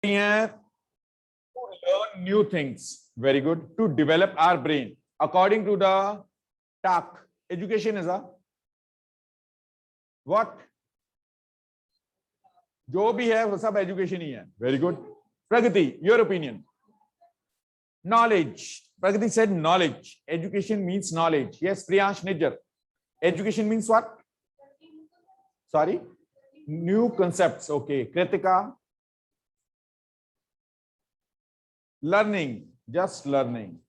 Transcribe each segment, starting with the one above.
to learn new things. Very good. To develop our brain according to the TAC. Education is a what? जो भी है वो सब education ही है. Very good. Pragati, your opinion. Knowledge. Pragati said knowledge. Education means knowledge. Yes, Priyansh Nijjar. Education means what? Sorry? New concepts. Okay. Kritika. Learning. Just learning.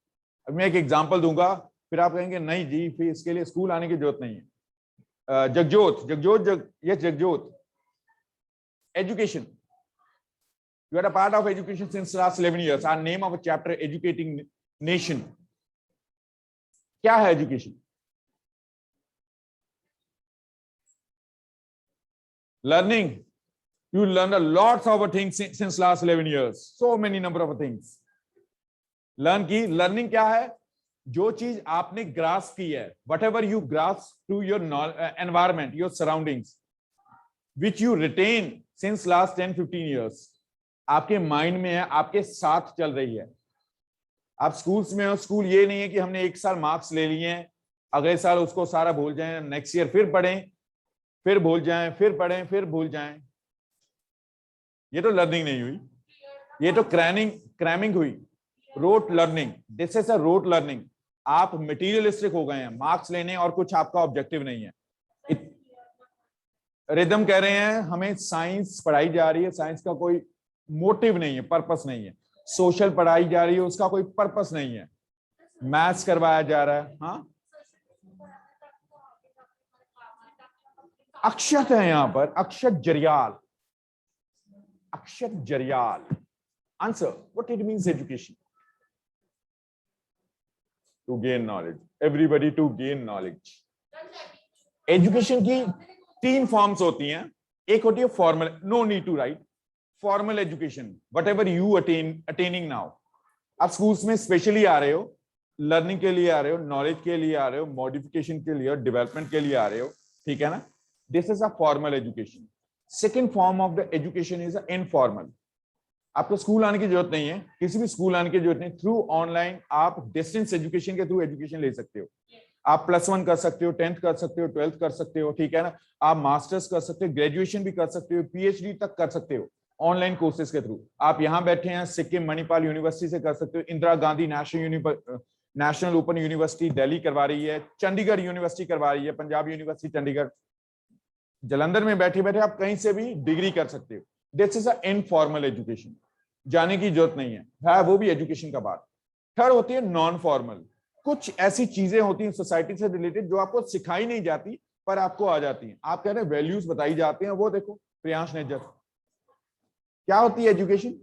अब मैं एक example दूंगा, फिर आप कहेंगे नहीं जी, फिर इसके लिए स्कूल आने की जरूरत नहीं है. Jagjot. Education. You are a part of education since last 11 years. Our name of a chapter, Educating Nation. क्या है education? Learning. You learn a lot of things since last 11 years. So many number of things. Learning क्या है? जो चीज आपने grasp की है, whatever you grasp to your environment, your surroundings, which you retain since last 10-15 years. आपके mind में है, आपके साथ चल रही है. आप स्कूल्स में हो, स्कूल ये नहीं है कि हमने एक साल मार्क्स ले लिए हैं, अगले साल उसको सारा भूल जाएं, नेक्स्ट ईयर फिर पढ़ें, फिर भूल जाएं, फिर पढ़ें, फिर भूल जाएं. ये तो लर्निंग नहीं हुई, ये तो क्रैमिंग हुई. Rote learning. This is a rote learning. आप मटेरियलिस्टिक हो गए हैं, मार्क्स लेने और कुछ आपका ऑब्जेक्टिव नहीं है. रिदम कह रहे हैं हमें साइंस पढ़ाई जा रही है, साइंस का कोई मोटिव नहीं है, पर्पस नहीं है. सोशल पढ़ाई जा रही है, उसका कोई पर्पस नहीं है. मैथ्स करवाया जा रहा है. हाँ, अक्षत है यहाँ पर, Akshat Jariyal. Answer, what it means education? To gain knowledge. Everybody to gain knowledge. Education की 3 फॉर्म्स होती हैं. एक होती है formal, no need to write. Formal education, whatever you attaining now. आप स्कूल्स में स्पेशली आ रहे हो, लर्निंग के लिए आ रहे हो, नॉलेज के लिए आ रहे हो, मॉडिफिकेशन के लिए, डेवलपमेंट के लिए आ रहे हो. ठीक है ना? This is a formal education. Second form of the education is informal. आपको स्कूल आने की जरूरत नहीं है, किसी भी स्कूल आने की जरूरत नहीं. थ्रू ऑनलाइन आप डिस्टेंस एजुकेशन के थ्रू एजुकेशन ले सकते हो. आप +1 कर सकते हो, 10th कर सकते हो, 12th कर सकते हो. ठीक है ना? आप मास्टर्स कर सकते हो, ग्रेजुएशन भी कर सकते हो, PhD तक कर सकते हो ऑनलाइन कोर्सेज के थ्रू. आप यहां बैठे हैं, सिक्किम मणिपाल यूनिवर्सिटी से कर सकते हो. Indira Gandhi national open university Delhi करवा रही है, चंडीगढ़ यूनिवर्सिटी करवा रही है, पंजाब यूनिवर्सिटी चंडीगढ़, जलंधर में बैठे बैठे आप कहीं से भी डिग्री कर सकते हो. This is a informal education. जाने की जरूरत नहीं है, वो भी एजुकेशन का बात. थर्ड होती है नॉन फॉर्मल. कुछ ऐसी चीजें होती हैं सोसाइटी से रिलेटेड जो आपको सिखाई नहीं जाती पर आपको आ जाती हैं. आप कह रहे हैं वैल्यूज बताई जाती हैं, वो देखो प्रियांश ने जब. क्या होती है एजुकेशन?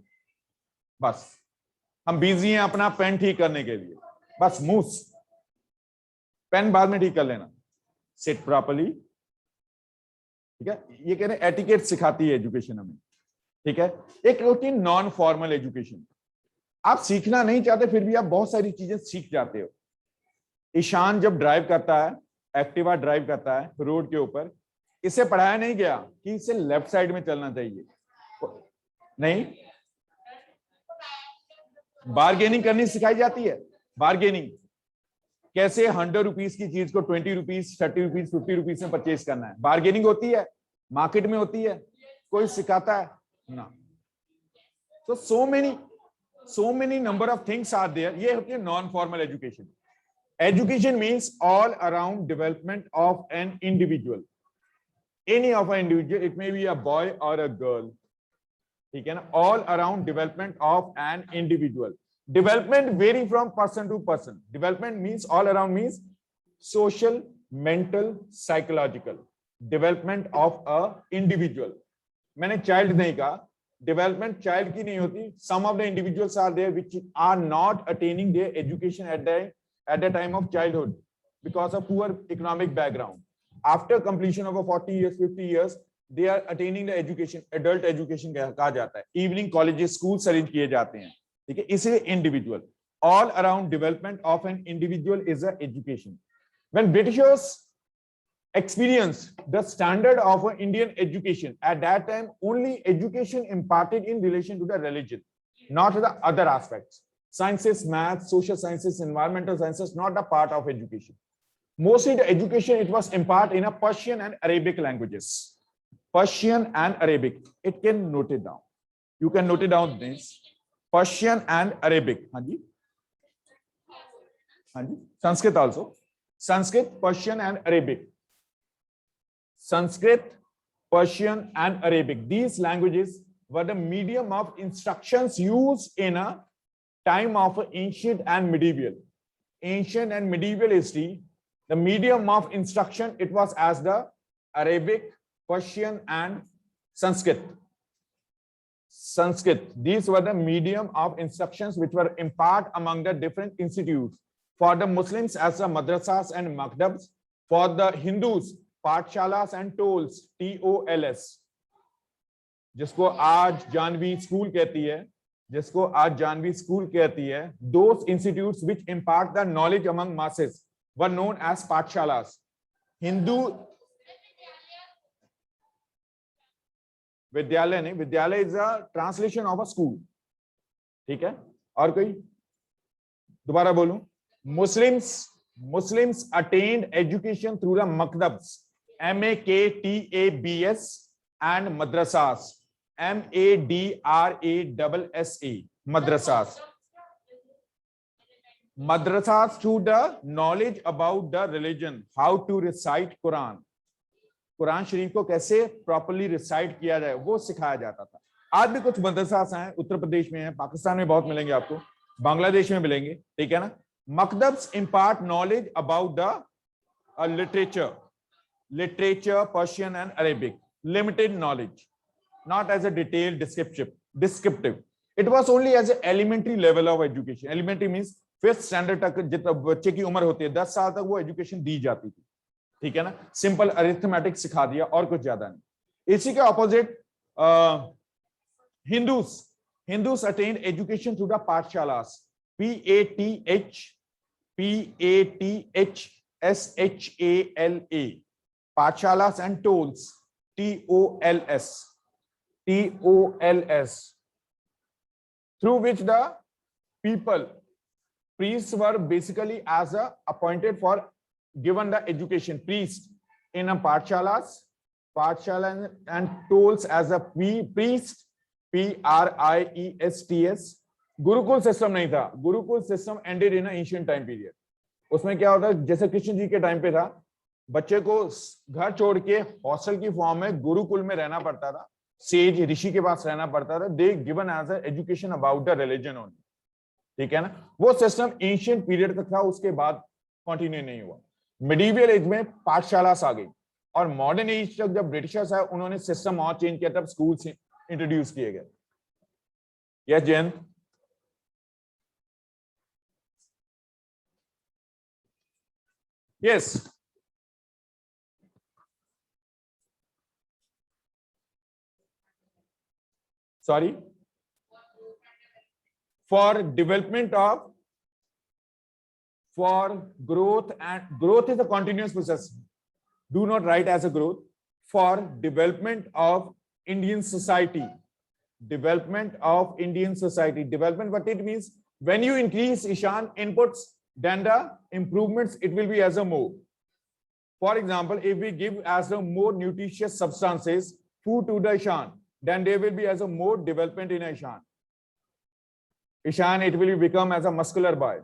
बस हम बिजी हैं अपना पेन ठीक करने के लिए, बस मूस, पेन बाद में ठीक कर लेना. Sit properly. ठीक है? ये कह रहे हैं एटिकेट सिखाती है एजुकेशन हमें. ठीक है? एक होती है नॉन फॉर्मल एजुकेशन. आप सीखना नहीं चाहते फिर भी आप बहुत सारी चीजें सीख जाते हो. ईशान जब ड्राइव करता है, एक्टिवा ड्राइव करता है रोड के ऊपर, इसे पढ़ाया नहीं गया कि इसे लेफ्ट साइड में चलना चाहिए. नहीं, बार्गेनिंग करनी सिखाई जाती है. बार्गेनिंग कैसे 100 रुपीज की चीज को 20 रुपीज, 30 रुपीज, 50 रुपीज में परचेज करना है. बार्गेनिंग होती है, मार्केट में होती है, कोई सिखाता है ना. तो so many number of things are there. ये होती है non formal education. Education means all around development of an individual. Any of an individual, it may be a boy or a girl. ठीक है ना? All around development of an individual. Development vary from person to person. Development means all around means social, mental, psychological. Development of a individual. मैंने child नहीं कहा. Development child की नहीं होती. Some of the individuals are there which are not attaining their education at the time of childhood because of poor economic background. After completion of a 40 years, 50 years, they are attaining the education, adult education कहा जाता है. Evening colleges, schools arrange किए जाते हैं. ठीक है? इसलिए individual. All around development of an individual is a education. When Britishers experience the standard of Indian education. At that time, only education imparted in relation to the religion, not the other aspects. Sciences, maths, social sciences, environmental sciences, not a part of education. Mostly the education, it was imparted in a Persian and Arabic languages. Persian and Arabic. It can note it down. You can note it down this. Persian and Arabic. Hanji. Hanji. Sanskrit also. Sanskrit, Persian and Arabic. Sanskrit, Persian and Arabic. These languages were the medium of instructions used in a time of ancient and medieval. Ancient and medieval history, the medium of instruction, it was as the Arabic, Persian and Sanskrit. Sanskrit. These were the medium of instructions which were imparted among the different institutes. For the Muslims as the madrasas and maktabs. For the Hindus, pathshalas and tols, TOLS, जिसको आज Janvi school कहती है, जिसको आज Janvi school कहती है, those institutes which impart the knowledge among masses were known as पाठशालास. Hindu विद्यालय नहीं, विद्यालय is a translation of a school. ठीक है, और कोई दोबारा बोलूं, Muslims attained education through the maktabs, MAKTABS, and madrasas, MADRASSA, madrasas. Madrasas through the knowledge about the religion, how to recite Quran. Quran शरीफ को कैसे प्रॉपर्ली रिसाइट किया जाए वो सिखाया जाता था. आज भी कुछ मदरसास हैं, उत्तर प्रदेश में हैं, पाकिस्तान में बहुत मिलेंगे आपको, बांग्लादेश में मिलेंगे. ठीक है ना. Maktabs impart knowledge about the literature, Persian and Arabic. Limited knowledge, not as a detailed descriptive. It was only as an elementary level of education. Elementary means 5th standard तक जितना बच्चे की उम्र होती है, 10 साल तक वो एजुकेशन दी जाती थी. ठीक है ना. सिंपल अरिथमेटिक सिखा दिया और कुछ ज्यादा नहीं. इसी के opposite Hindus attained education through the पाठशालास, PATHSHALA, पाठशालास and tolls, TOLS, through which the priests were basically as a appointed for given the education. Priest in a pathshala and tolls as a priest, PRIESTS. Gurukul system नहीं था. Gurukul system ended in ancient time period. उसमें क्या होता है, जैसे कृष्ण जी के time पे था, बच्चे को घर छोड़ के हॉस्टल की फॉर्म में गुरुकुल में रहना पड़ता था, सेज ऋषि के पास रहना पड़ता था. They given as a education about the religion only. ठीक है ना. वो सिस्टम एंशिएंट पीरियड तक था, उसके बाद कंटिन्यू नहीं हुआ. मिडीवियल एज में पाठशालास आ गई और मॉडर्न एज तक जब ब्रिटिशर्स आए उन्होंने सिस्टम और चेंज किया, तब स्कूल्स इंट्रोड्यूस किए गए. Yes Jayant. Yes. Sorry. For development of, for growth, and growth is a continuous process. Do not write as a growth. For development of Indian society. Development of Indian society. Development, what it means? When you increase Ishan inputs, then the improvements, it will be as a more. For example, if we give as a more nutritious substances, food to the Ishan, then there will be as a more development in Ishan. Ishan, it will become as a muscular boy.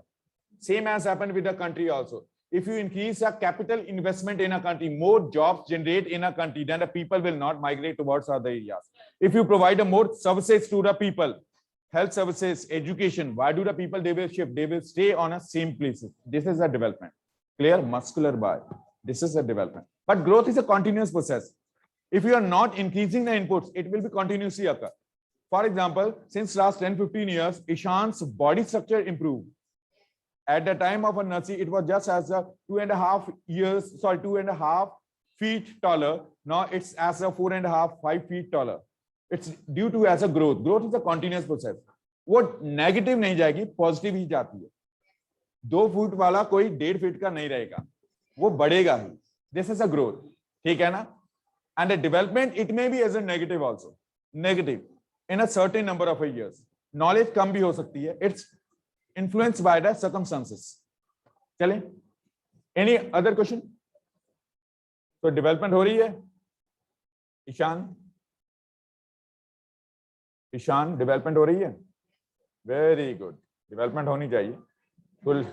Same as happened with the country also. If you increase a capital investment in a country, more jobs generate in a country, then the people will not migrate towards other areas. If you provide a more services to the people, health services, education, why do the people, they will shift, they will stay on a same places. This is a development. Clear? Muscular bar. This is a development. But growth is a continuous process. If you are not increasing the inputs, it will be continuously occur. For example, since last 10-15 years, Ishan's body structure improved. At the time of a nursery, it was just as a 2.5 feet taller. Now it's as a 4.5-5 feet taller. It's due to as a growth. Growth is a continuous process. वो negative नहीं जाएगी, positive ही जाती है. 2 foot वाला कोई 1.5 feet का नहीं रहेगा, वो बढ़ेगा ही. This is a growth. ठीक है ना? And the development, it may be as a negative also. Negative in a certain number of years. Knowledge कम भी हो सकती है. It's influenced by the circumstances. चलें? Any other question? तो development हो रही है? ईशान डेवलपमेंट हो रही है? Very good. डेवलपमेंट होनी चाहिए. Full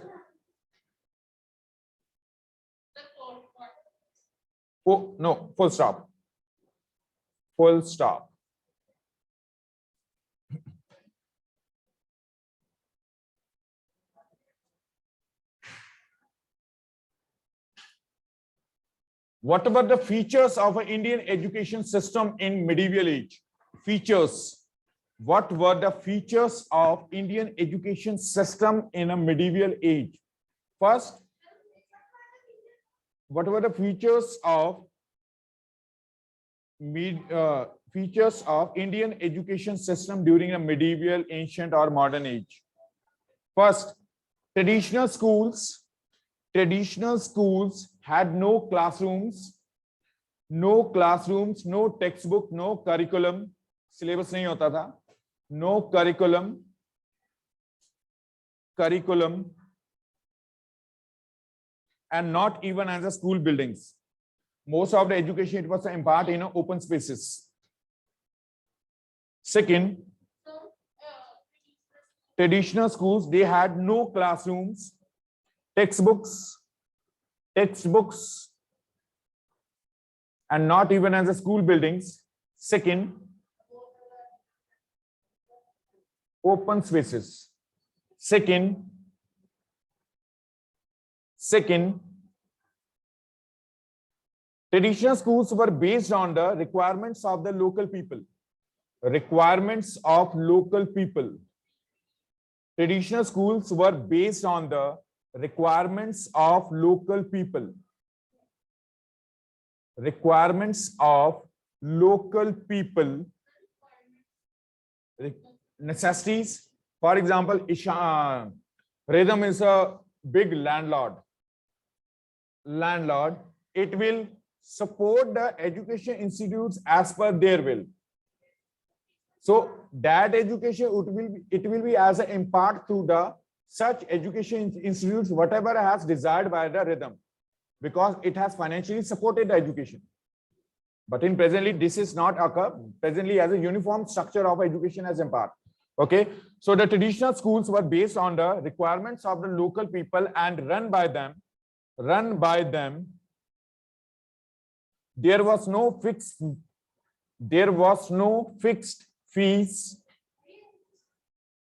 no full stop. Full stop. What about the features of an Indian education system in medieval age? Features. What were the features of Indian education system in a medieval age? First, what were the features of Indian education system during a medieval, ancient, or modern age? First, traditional schools had no classrooms, no textbook, no curriculum. Syllabus नहीं होता था. No curriculum, and not even as a school buildings. Most of the education, it was imparted in open spaces. Second, traditional schools, they had no classrooms, textbooks, and not even as a school buildings. Second, open spaces. Second, traditional schools were based on the requirements of the local people. Traditional schools were based on the requirements of local people. Necessities. For example, Rhythm is a big landlord. It will support the education institutes as per their will. So that education, it will be as an impart to the such education institutes whatever has desired by the Rhythm, because it has financially supported the education. But in presently, this is not occur presently as a uniform structure of education as impart. Okay, so the traditional schools were based on the requirements of the local people and run by them. There was no fixed fees.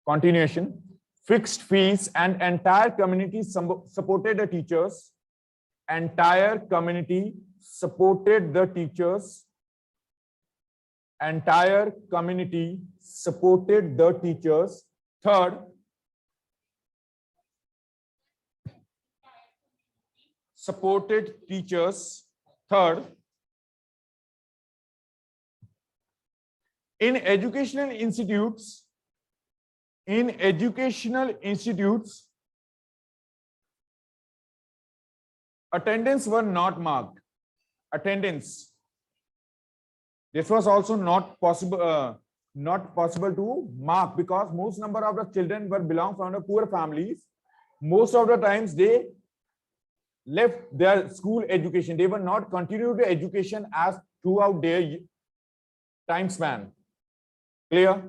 Continuation. Fixed fees, and entire community supported the teachers. Entire community supported the teachers. Third, supported teachers. In educational institutes, attendance were not marked. This was also not possible to mark, because most number of the children were belong from the poor families. Most of the times they left their school education. They were not continued the education as throughout their time span. Clear?